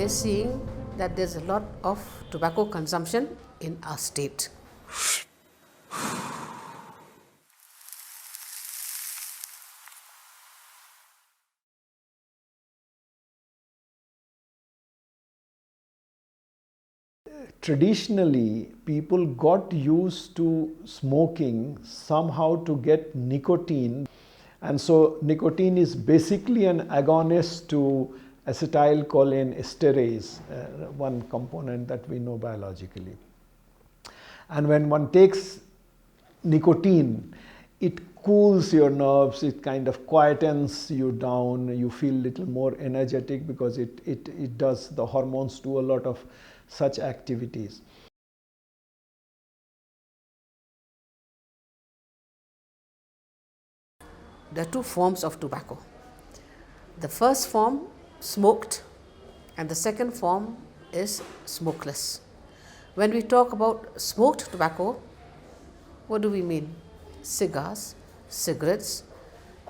are seeing that there's a lot of tobacco consumption in our state. Traditionally, people got used to smoking somehow to get nicotine, and so nicotine is basically an agonist to acetylcholine esterase, one component that we know biologically. And when one takes nicotine, it cools your nerves, it kind of quietens you down, you feel a little more energetic because it does, the hormones do a lot of such activities. There are two forms of tobacco. The first form, smoked, and the second form is smokeless. When we talk about smoked tobacco, what do we mean? Cigars, cigarettes,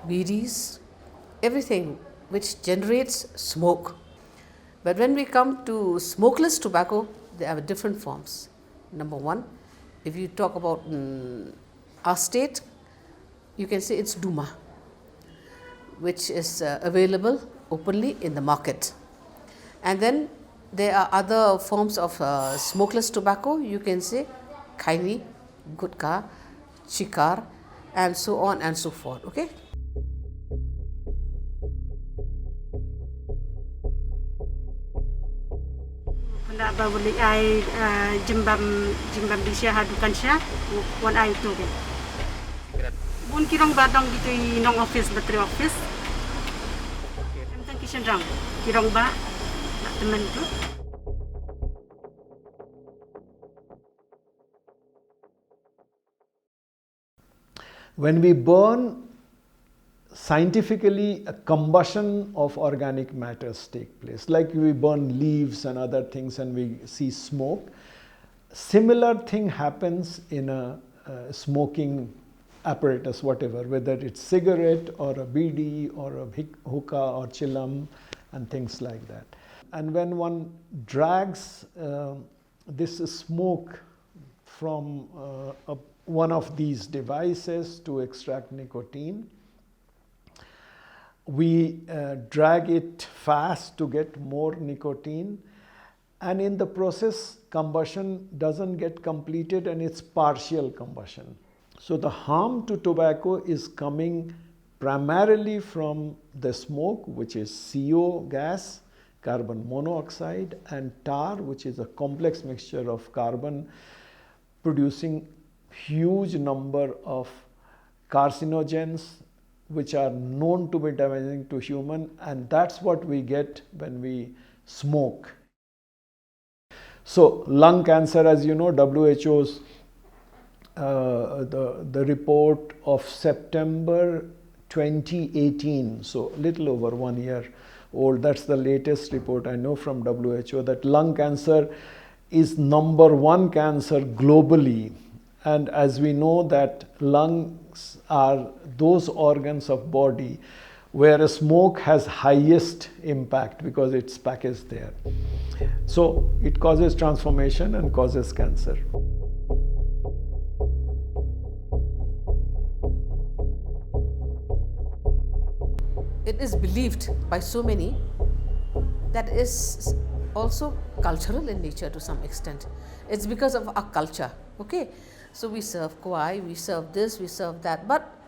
bidis, everything which generates smoke. But when we come to smokeless tobacco, there are different forms. Number one, if you talk about our state, you can say it's Duma, which is available openly in the market. And then there are other forms of smokeless tobacco. You can say Khaini, Gutka, Chikar, and so on and so forth. Okay. Wala ba wali ay jimbam di siya hadukan siya wan ay to ke bun kirong badong dito inong office battery office emtan kishan rang kirong ba na teman to. When we burn, scientifically a combustion of organic matters take place, like we burn leaves and other things and we see smoke. Similar thing happens in a smoking apparatus, whatever, whether it's cigarette or a bidi or a hookah or chillam and things like that. And when one drags this smoke from one of these devices to extract nicotine, we drag it fast to get more nicotine, and in the process combustion doesn't get completed and it's partial combustion. So the harm to tobacco is coming primarily from the smoke, which is CO gas, carbon monoxide, and tar, which is a complex mixture of carbon producing huge number of carcinogens which are known to be damaging to human, and that's what we get when we smoke. So lung cancer, as you know, WHO's the report of September 2018, so little over 1 year old, that's the latest report I know from WHO, that lung cancer is number one cancer globally. And as we know that lungs are those organs of body where a smoke has highest impact because it's packaged there. So it causes transformation and causes cancer. It is believed by so many that is also cultural in nature to some extent. It's because of our culture, okay? So we serve kwai, we serve this, we serve that, but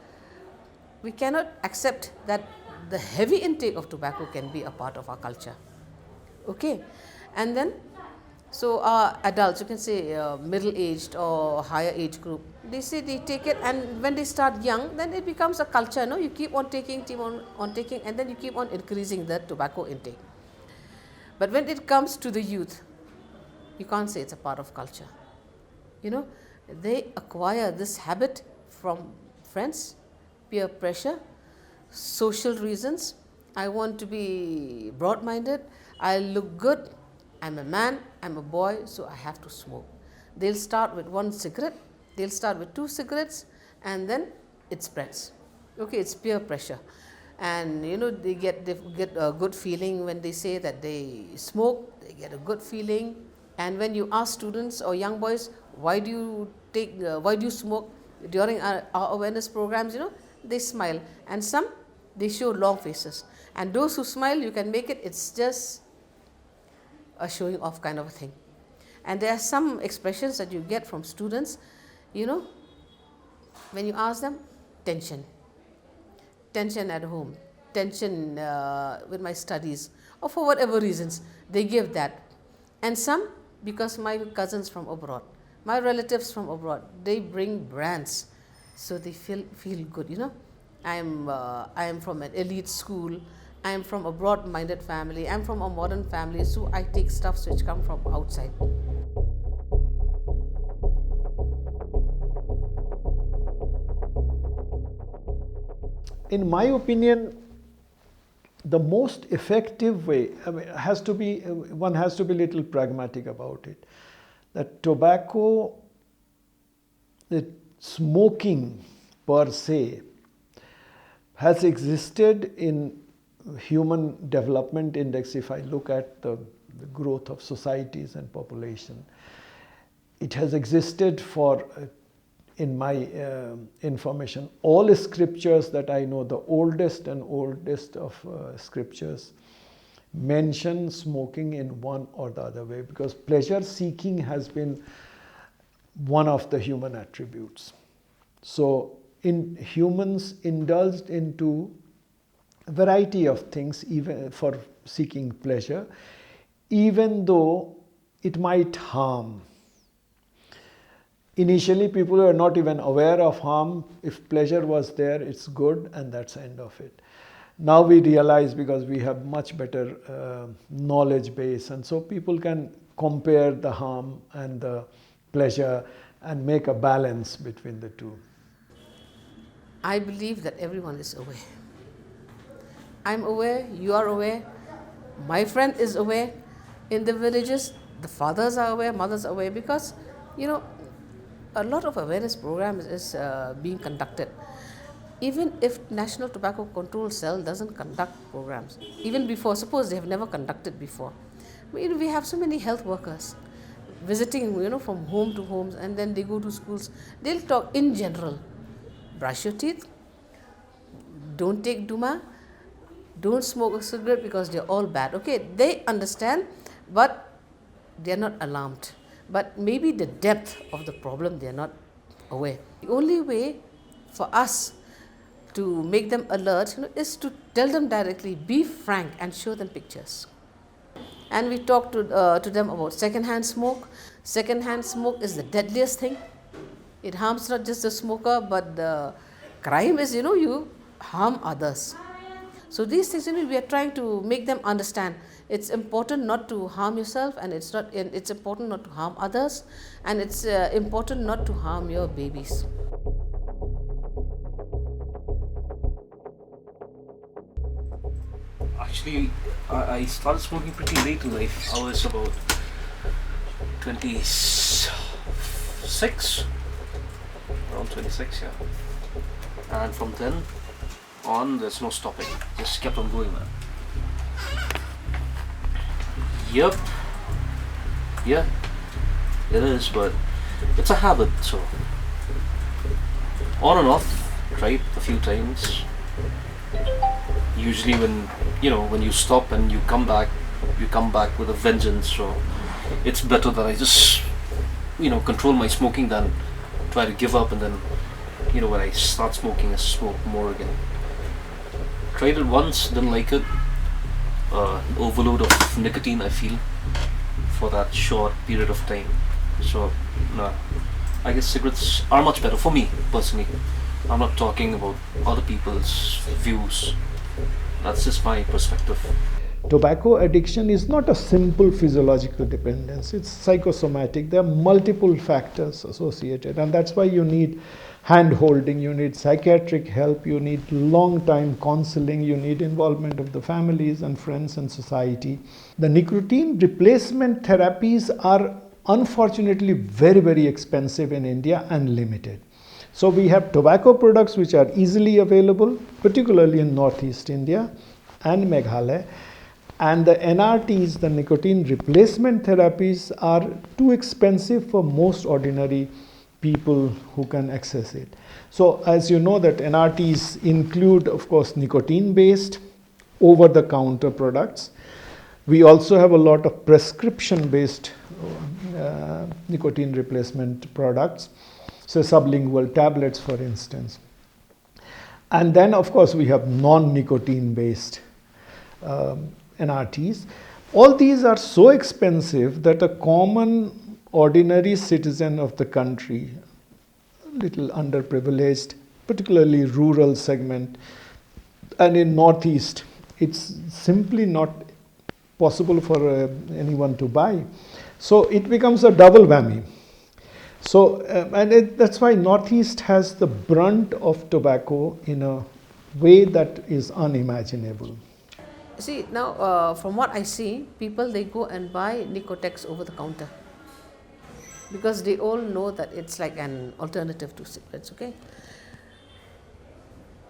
we cannot accept that the heavy intake of tobacco can be a part of our culture, okay? And then, so our adults, you can say middle-aged or higher age group, they say they take it, and when they start young, then it becomes a culture, no? You keep on taking, and then you keep on increasing the tobacco intake. But when it comes to the youth, you can't say it's a part of culture. You know, they acquire this habit from friends, peer pressure, social reasons. I want to be broad-minded, I look good, I'm a man, I'm a boy, so I have to smoke. They'll start with one cigarette, they'll start with 2 cigarettes, and then it spreads. Okay, it's peer pressure. and they get a good feeling when they say that they smoke. They get a good feeling. And when you ask students or young boys, why do you smoke during our awareness programs, they smile, and some, they show long faces, and those who smile, you can make it's just a showing off kind of a thing. And there are some expressions that you get from students, when you ask them, tension at home, tension with my studies, or for whatever reasons, they give that. And some, because my cousins from abroad, my relatives from abroad, they bring brands, so they feel good. I am from an elite school, I am from a broad-minded family, I am from a modern family, so I take stuffs which come from outside. In my opinion, the most effective way, one has to be a little pragmatic about it, that tobacco, smoking per se, has existed in human development index. If I look at the growth of societies and population, it has existed for, in my information, all scriptures that I know, the oldest of scriptures, mention smoking in one or the other way, because pleasure seeking has been one of the human attributes. So humans indulged into a variety of things, even for seeking pleasure, even though it might harm. Initially, people were not even aware of harm. If pleasure was there, it's good, and that's the end of it. Now we realize, because we have much better knowledge base, and so people can compare the harm and the pleasure and make a balance between the two. I believe that everyone is aware. I'm aware, you are aware, my friend is aware. In the villages, the fathers are aware, mothers are aware, because, a lot of awareness programs is being conducted. Even if National Tobacco Control Cell doesn't conduct programs, even before, suppose they have never conducted before, we have so many health workers visiting, from home to homes, and then they go to schools. They'll talk in general. Brush your teeth, don't take Duma, don't smoke a cigarette, because they're all bad. Okay, they understand, but they're not alarmed. But maybe the depth of the problem, they're not aware. The only way for us to make them alert, is to tell them directly, be frank, and show them pictures. And we talk to them about secondhand smoke. Secondhand smoke is the deadliest thing. It harms not just the smoker, but the crime is, you harm others. So these things, we are trying to make them understand. It's important not to harm yourself, and it's important not to harm others, and it's important not to harm your babies. Actually, I started smoking pretty late in life. I was about 26, around 26, yeah. And from then on, there's no stopping. Just kept on going, man. Yep. Yeah, it is, but it's a habit, so on and off, tried a few times. Usually when you stop and you come back with a vengeance, so it's better that I just, control my smoking than try to give up, and then, when I start smoking, I smoke more again. Tried it once, didn't like it. Overload of nicotine, I feel, for that short period of time. So, no, I guess cigarettes are much better for me, personally. I'm not talking about other people's views. That's just my perspective. Tobacco addiction is not a simple physiological dependence, it's psychosomatic. There are multiple factors associated, and that's why you need hand holding, you need psychiatric help, you need long time counseling, you need involvement of the families and friends and society. The nicotine replacement therapies are unfortunately very, very expensive in India and limited. So we have tobacco products which are easily available, particularly in Northeast India and Meghalaya. And the NRTs, the nicotine replacement therapies, are too expensive for most ordinary people who can access it. So as you know that NRTs include, of course, nicotine-based, over-the-counter products. We also have a lot of prescription-based nicotine replacement products, so sublingual tablets, for instance. And then, of course, we have non-nicotine based NRTs. All these are so expensive that a common, ordinary citizen of the country, little underprivileged, particularly rural segment, and in Northeast, it's simply not possible for anyone to buy. So it becomes a double whammy. So, that's why Northeast has the brunt of tobacco in a way that is unimaginable. See, now from what I see, people, they go and buy Nicotex over the counter because they all know that it's like an alternative to cigarettes, okay?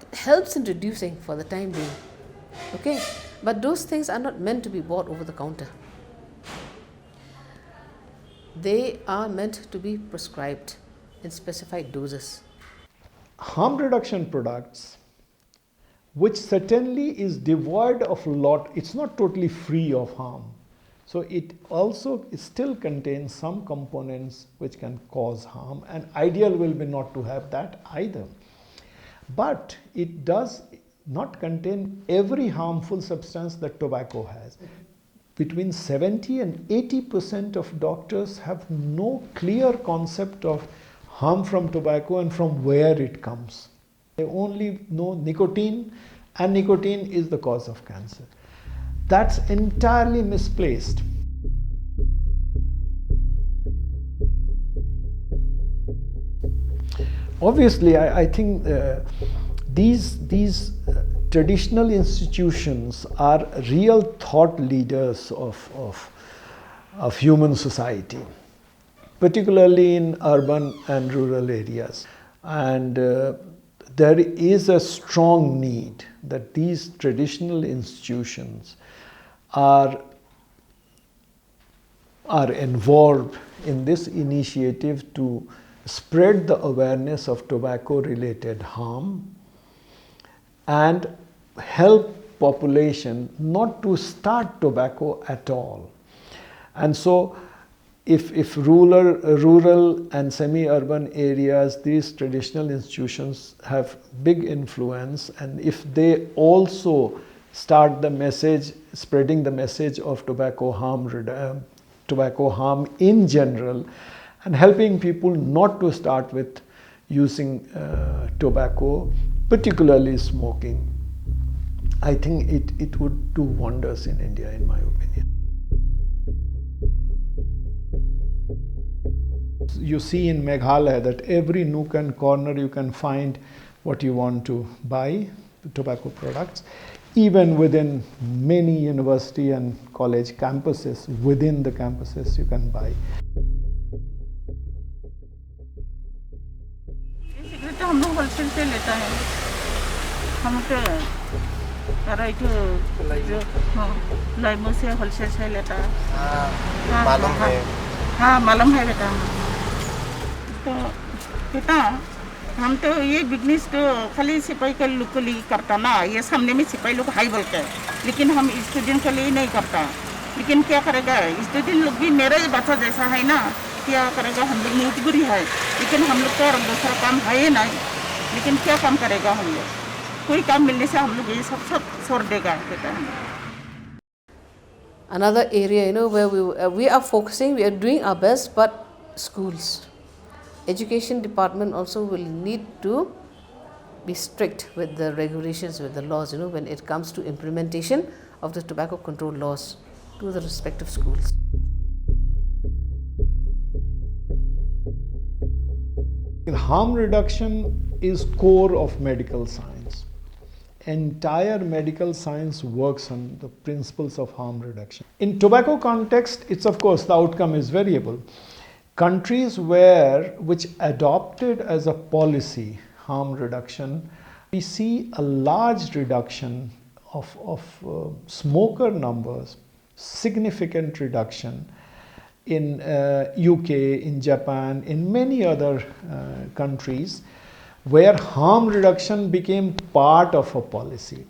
It helps in reducing for the time being, okay? But those things are not meant to be bought over the counter. They are meant to be prescribed in specified doses. Harm reduction products, which certainly is devoid of a lot, it's not totally free of harm. So it also still contains some components which can cause harm, and ideal will be not to have that either. But it does not contain every harmful substance that tobacco has. Between 70 and 80% of doctors have no clear concept of harm from tobacco and from where it comes. They only know nicotine, and nicotine is the cause of cancer. That's entirely misplaced. Obviously, I think these traditional institutions are real thought leaders of human society, particularly in urban and rural areas. And there is a strong need that these traditional institutions are involved in this initiative to spread the awareness of tobacco-related harm and help population not to start tobacco at all. And so if rural and semi-urban areas, these traditional institutions have big influence, and if they also start the message, spreading the message of tobacco harm in general, and helping people not to start with using tobacco, particularly smoking, I think it would do wonders in India, in my opinion. You see in Meghalaya that every nook and corner you can find what you want to buy, tobacco products. Even within many university and college campuses, within the campuses you can buy. Cigarette हम लोग wholesale से लेता है हमको हाँ limo से wholesale से लेता है मालूम है हाँ मालूम है बेटा तो बेटा हम तो ये बिजनेस तो खाली सिपाही के लोग के लिए करता ना ये सामने में सिपाही लोग हाई बोलते हैं लेकिन हम स्टूडेंट के लिए नहीं करता लेकिन क्या करेगा स्टूडेंट लोग भी मेरा ही बच्चा जैसा है ना क्या करेगा हम लोग मजबूरी है लेकिन हम लोग का दूसरा काम है ही नहीं लेकिन क्या काम करेगा हम लोग कोई काम मिलने से हम लोग ये सब छोड़ देगा बेटा Another area, where we are focusing, we are doing our best, but schools, education department also will need to be strict with the regulations, with the laws, when it comes to implementation of the tobacco control laws to the respective schools. Harm reduction is core of medical science. Entire medical science works on the principles of harm reduction. In tobacco context, it's of course the outcome is variable. Countries which adopted as a policy harm reduction, we see a large reduction of smoker numbers, significant reduction in UK, in Japan, in many other countries where harm reduction became part of a policy.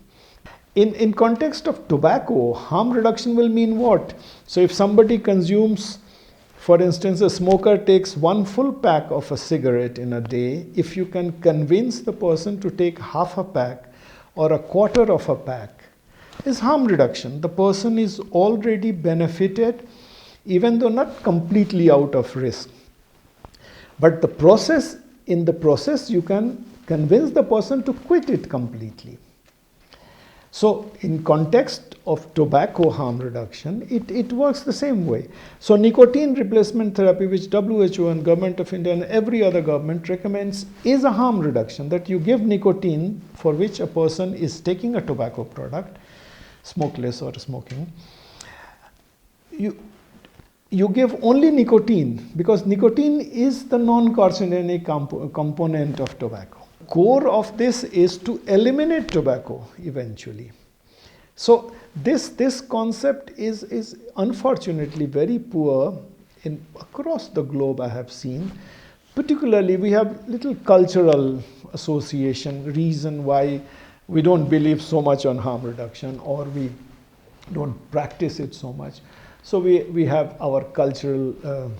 In context of tobacco, harm reduction will mean what? So if somebody consumes, for instance, a smoker takes one full pack of a cigarette in a day, if you can convince the person to take half a pack or a quarter of a pack, is harm reduction. The person is already benefited, even though not completely out of risk. But in the process, you can convince the person to quit it completely. So in context of tobacco harm reduction, it works the same way. So nicotine replacement therapy, which WHO and Government of India and every other government recommends, is a harm reduction, that you give nicotine for which a person is taking a tobacco product, smokeless or smoking. You give only nicotine, because nicotine is the non-carcinogenic component of tobacco. Core of this is to eliminate tobacco eventually. So this concept is unfortunately very poor across the globe, I have seen. Particularly, we have little cultural association, reason why we don't believe so much on harm reduction, or we don't practice it so much. So we have our cultural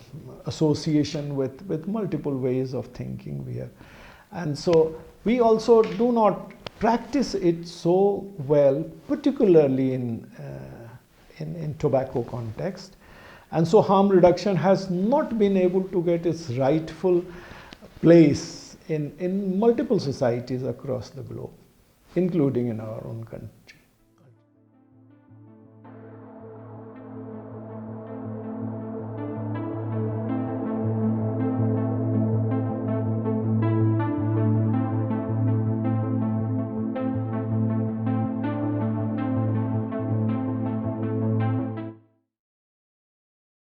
association with multiple ways of thinking we have. And so we also do not practice it so well, particularly in tobacco context. And so harm reduction has not been able to get its rightful place in multiple societies across the globe, including in our own country.